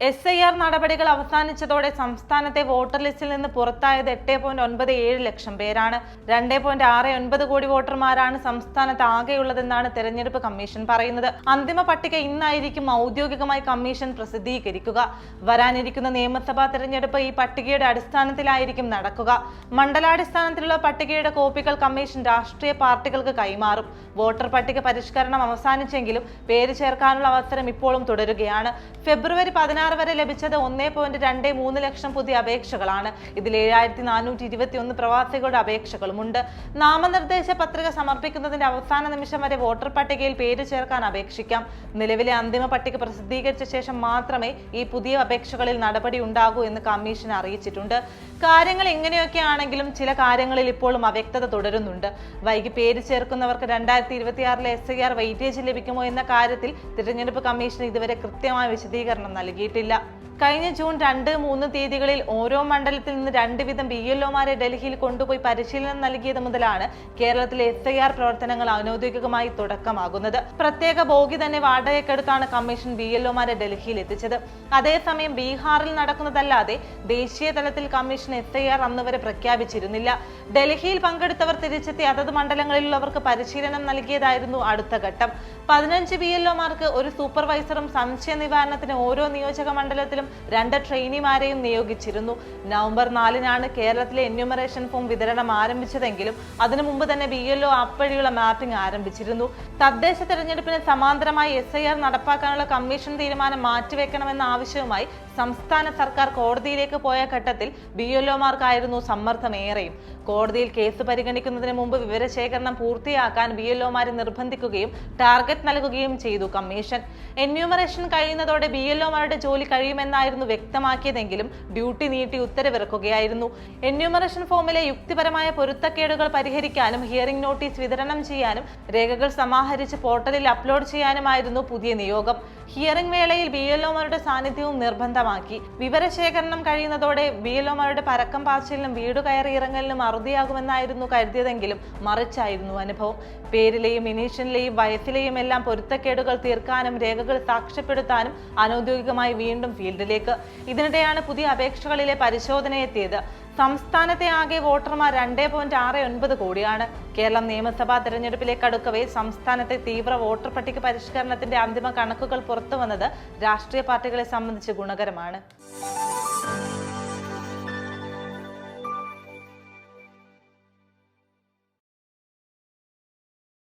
SIR നടപടികൾ അവസാനിച്ചതോടെ സംസ്ഥാനത്തെ voter ലിസ്റ്റിൽ നിന്ന് പുറത്തായത് 8.97 ലക്ഷം പേരാണ്. 2.69 കോടി വോട്ടർമാരാണ് സംസ്ഥാനത്ത് ആകെയുള്ളതെന്നാണ് തെരഞ്ഞെടുപ്പ് കമ്മീഷൻ പറയുന്നത്. അന്തിമ പട്ടിക ഇന്നായിരിക്കും ഔദ്യോഗികമായി കമ്മീഷൻ പ്രസിദ്ധീകരിക്കുക. വരാനിരിക്കുന്ന നിയമസഭാ തെരഞ്ഞെടുപ്പ് ഈ പട്ടികയുടെ അടിസ്ഥാനത്തിലായിരിക്കും നടക്കുക. മണ്ഡലാടിസ്ഥാനത്തിലുള്ള പട്ടികയുടെ കോപ്പികൾ കമ്മീഷൻ രാഷ്ട്രീയ പാർട്ടികൾക്ക് കൈമാറും. വോട്ടർ പട്ടിക പരിഷ്കരണം അവസാനിച്ചെങ്കിലും പേര് ചേർക്കാനുള്ള അവസരം ഇപ്പോഴും തുടരുകയാണ്. ഫെബ്രുവരി 16 വരെ ലഭിച്ചത് 1.23 ലക്ഷം പുതിയ അപേക്ഷകളാണ്. ഇതിൽ 7421 പ്രവാസികളുടെ അപേക്ഷകളുമുണ്ട്. നാമനിർദ്ദേശ പത്രിക സമർപ്പിക്കുന്നതിന്റെ അവസാന നിമിഷം വരെ വോട്ടർ പട്ടികയിൽ പേര് ചേർക്കാൻ അപേക്ഷിക്കാം. നിലവിലെ അന്തിമ പട്ടിക പ്രസിദ്ധീകരിച്ച ശേഷം മാത്രമേ ഈ പുതിയ അപേക്ഷകളിൽ നടപടി ഉണ്ടാകൂ എന്ന് കമ്മീഷൻ അറിയിച്ചിട്ടുണ്ട്. കാര്യങ്ങൾ ഇങ്ങനെയൊക്കെയാണെങ്കിലും ചില കാര്യങ്ങളിൽ ഇപ്പോഴും അവ്യക്തത തുടരുന്നുണ്ട്. വൈകി പേര് ചേർക്കുന്നവർക്ക് 2026 SIR വെയിറ്റേജ് ലഭിക്കുമോ എന്ന കാര്യത്തിൽ തിരഞ്ഞെടുപ്പ് കമ്മീഷൻ ഇതുവരെ കൃത്യമായ വിശദീകരണം നൽകിയിട്ടില്ല. കഴിഞ്ഞ ജൂൺ 2, 3 തീയതികളിൽ ഓരോ മണ്ഡലത്തിൽ നിന്ന് 2 വീതം BLOമാരെ ഡൽഹിയിൽ കൊണ്ടുപോയി പരിശീലനം നൽകിയത് മുതലാണ് കേരളത്തിലെ SIR പ്രവർത്തനങ്ങൾ അനൗദ്യോഗികമായി തുടക്കമാകുന്നത്. പ്രത്യേക ബോഗി തന്നെ വാടകയ്ക്കെടുത്താണ് കമ്മീഷൻ BLOമാരെ ഡൽഹിയിൽ എത്തിച്ചത്. അതേസമയം ബീഹാറിൽ നടക്കുന്നതല്ലാതെ ദേശീയ തലത്തിൽ കമ്മീഷൻ SIR അന്നുവരെ പ്രഖ്യാപിച്ചിരുന്നില്ല. ഡൽഹിയിൽ പങ്കെടുത്തവർ തിരിച്ചെത്തി അതത് മണ്ഡലങ്ങളിലുള്ളവർക്ക് പരിശീലനം നൽകിയതായിരുന്നു അടുത്ത ഘട്ടം. 15 BLOമാർക്ക് ഒരു സൂപ്പർവൈസറും സംശയ നിവാരണത്തിന് ഓരോ നിയോജക മണ്ഡലത്തിലും 2 ട്രെയിനിമാരെയും നിയോഗിച്ചിരുന്നു. നവംബർ 4-നാണ് കേരളത്തിലെ എന്യൂമറേഷൻ ഫോം വിതരണം ആരംഭിച്ചതെങ്കിലും അതിനു മുമ്പ് തന്നെ BLO ആപ്പ് വഴിയുള്ള മാപ്പിംഗ് ആരംഭിച്ചിരുന്നു. തദ്ദേശ തെരഞ്ഞെടുപ്പിന് സമാന്തരമായി SIR നടപ്പാക്കാനുള്ള കമ്മീഷൻ തീരുമാനം മാറ്റിവെക്കണമെന്ന ആവശ്യവുമായി സംസ്ഥാന സർക്കാർ കോടതിയിലേക്ക് പോയ ഘട്ടത്തിൽ BLOമാർക്കായിരുന്നു സമ്മർദ്ദമേറെയും. കോടതിയിൽ കേസ് പരിഗണിക്കുന്നതിന് മുമ്പ് വിവരശേഖരണം പൂർത്തിയാക്കാൻ BLOമാരെ നിർബന്ധിക്കുകയും ടാർഗറ്റ് നൽകുകയും ചെയ്തു കമ്മീഷൻ. എന്യൂമറേഷൻ കഴിയുന്നതോടെ BLOമാരുടെ ജോലി കഴിയുമെന്നായിരുന്നു വ്യക്തമാക്കിയതെങ്കിലും ഡ്യൂട്ടി നീട്ടി ഉത്തരവിറക്കുകയായിരുന്നു. എന്യൂമറേഷൻ ഫോമിലെ യുക്തിപരമായ പൊരുത്തക്കേടുകൾ പരിഹരിക്കാനും ഹിയറിംഗ് നോട്ടീസ് വിതരണം ചെയ്യാനും രേഖകൾ സമാഹരിച്ച് പോർട്ടലിൽ അപ്ലോഡ് ചെയ്യാനുമായിരുന്നു പുതിയ നിയോഗം. ഹിയറിംഗ് വേളയിൽ BLOമാരുടെ സാന്നിധ്യവും നിർബന്ധമാക്കി. വിവരശേഖരണം കഴിയുന്നതോടെ BLOമാരുടെ പരക്കം പാച്ചിലിനും വീടു കയറി ഇറങ്ങലിനും അറുതിയാകുമെന്നായിരുന്നു കരുതിയതെങ്കിലും മറിച്ചായിരുന്നു അനുഭവം. പേരിലെയും ഇനീഷ്യലിലെയും വയസ്സിലെയും എല്ലാം പൊരുത്തക്കേടുകൾ തീർക്കാനും രേഖകൾ സാക്ഷ്യപ്പെടുത്താനും അനൗദ്യോഗികമായി വീണ്ടും ഫീൽഡിലേക്ക്. ഇതിനിടെയാണ് പുതിയ അപേക്ഷകളിലെ പരിശോധന എത്തിയത്. സംസ്ഥാനത്തെ ആകെ വോട്ടർമാർ 2.69 കോടിയാണ്. കേരളം നിയമസഭാ തെരഞ്ഞെടുപ്പിലേക്ക് അടുക്കവേ സംസ്ഥാനത്തെ തീവ്ര വോട്ടർ പട്ടിക പരിഷ്കരണത്തിന്റെ അന്തിമ കണക്കുകൾ പുറത്തുവന്നത് രാഷ്ട്രീയ പാർട്ടികളെ സംബന്ധിച്ച് ഗുണകരമാണ്.